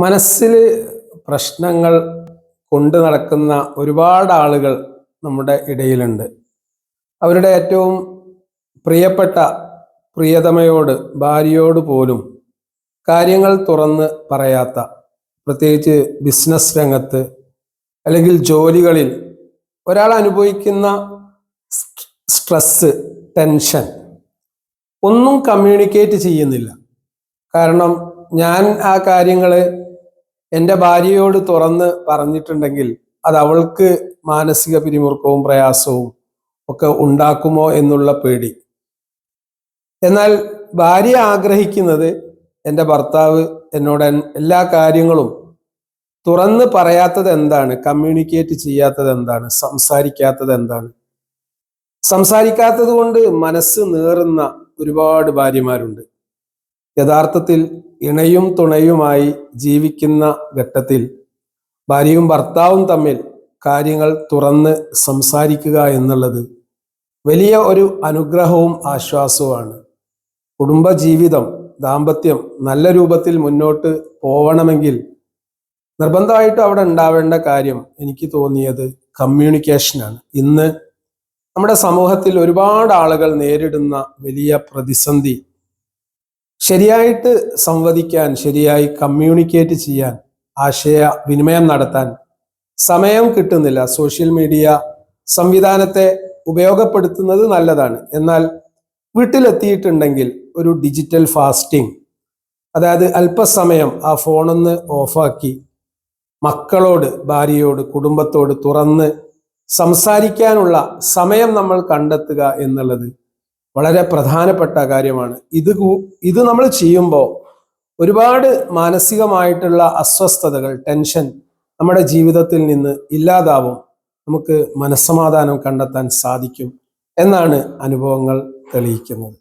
മനസ്സിൽ പ്രശ്നങ്ങൾ കൊണ്ട് നടക്കുന്ന ഒരുപാട് ആളുകൾ നമ്മുടെ ഇടയിലുണ്ട്. അവരുടെ ഏറ്റവും പ്രിയപ്പെട്ട പ്രിയതമയോട്, ഭാര്യയോട് പോലും കാര്യങ്ങൾ തുറന്ന് പറയാത്ത, പ്രത്യേകിച്ച് ബിസിനസ് രംഗത്ത് അല്ലെങ്കിൽ ജോലികളിൽ ഒരാൾ അനുഭവിക്കുന്ന സ്ട്രെസ്, ടെൻഷൻ ഒന്നും കമ്മ്യൂണിക്കേറ്റ് ചെയ്യുന്നില്ല. കാരണം ഞാൻ ആ കാര്യങ്ങൾ എൻ്റെ ഭാര്യയോട് തുറന്ന് പറഞ്ഞിട്ടുണ്ടെങ്കിൽ അത് അവൾക്ക് മാനസിക പിരിമുറുക്കവും പ്രയാസവും ഒക്കെ ഉണ്ടാക്കുമോ എന്നുള്ള പേടി. എന്നാൽ ഭാര്യ ആഗ്രഹിക്കുന്നത് എൻ്റെ ഭർത്താവ് എന്നോട് എല്ലാ കാര്യങ്ങളും തുറന്ന് പറയാത്തത് എന്താണ്, കമ്മ്യൂണിക്കേറ്റ് ചെയ്യാത്തത് എന്താണ്, സംസാരിക്കാത്തത് എന്താണ്. സംസാരിക്കാത്തത് കൊണ്ട് മനസ്സ് നീറുന്ന ഒരുപാട് ഭാര്യമാരുണ്ട്. യഥാർത്ഥത്തിൽ ഇണയും തുണയുമായി ജീവിക്കുന്ന ഘട്ടത്തിൽ ഭാര്യയും ഭർത്താവും തമ്മിൽ കാര്യങ്ങൾ തുറന്ന് സംസാരിക്കുക എന്നുള്ളത് വലിയ ഒരു അനുഗ്രഹവും ആശ്വാസവുമാണ്. കുടുംബജീവിതം, ദാമ്പത്യം നല്ല രൂപത്തിൽ മുന്നോട്ട് പോവണമെങ്കിൽ നിർബന്ധമായിട്ടും അവിടെ ഉണ്ടാവേണ്ട കാര്യം എനിക്ക് തോന്നിയത് കമ്മ്യൂണിക്കേഷനാണ്. ഇന്ന് നമ്മുടെ സമൂഹത്തിൽ ഒരുപാട് ആളുകൾ നേരിടുന്ന വലിയ പ്രതിസന്ധി ശരിയായിട്ട് സംവദിക്കാൻ, ശരിയായി കമ്മ്യൂണിക്കേറ്റ് ചെയ്യാൻ, ആശയ വിനിമയം നടത്താൻ സമയം കിട്ടുന്നില്ല. സോഷ്യൽ മീഡിയ സംവിധാനത്തെ ഉപയോഗപ്പെടുത്തുന്നത് നല്ലതാണ്. എന്നാൽ വീട്ടിലെത്തിയിട്ടുണ്ടെങ്കിൽ ഒരു ഡിജിറ്റൽ ഫാസ്റ്റിംഗ്, അതായത് അല്പസമയം ആ ഫോണൊന്ന് ഓഫാക്കി മക്കളോട്, ഭാര്യയോട്, കുടുംബത്തോട് തുറന്ന് സംസാരിക്കാനുള്ള സമയം നമ്മൾ കണ്ടെത്തുക എന്നുള്ളത് വളരെ പ്രധാനപ്പെട്ട കാര്യമാണ്. ഇത് നമ്മൾ ചെയ്യുമ്പോൾ ഒരുപാട് മാനസികമായിട്ടുള്ള അസ്വസ്ഥതകൾ, ടെൻഷൻ നമ്മുടെ ജീവിതത്തിൽ നിന്ന് ഇല്ലാതാവും. നമുക്ക് മനസ്സമാധാനം കണ്ടെത്താൻ സാധിക്കും എന്നാണ് അനുഭവങ്ങൾ തെളിയിക്കുന്നത്.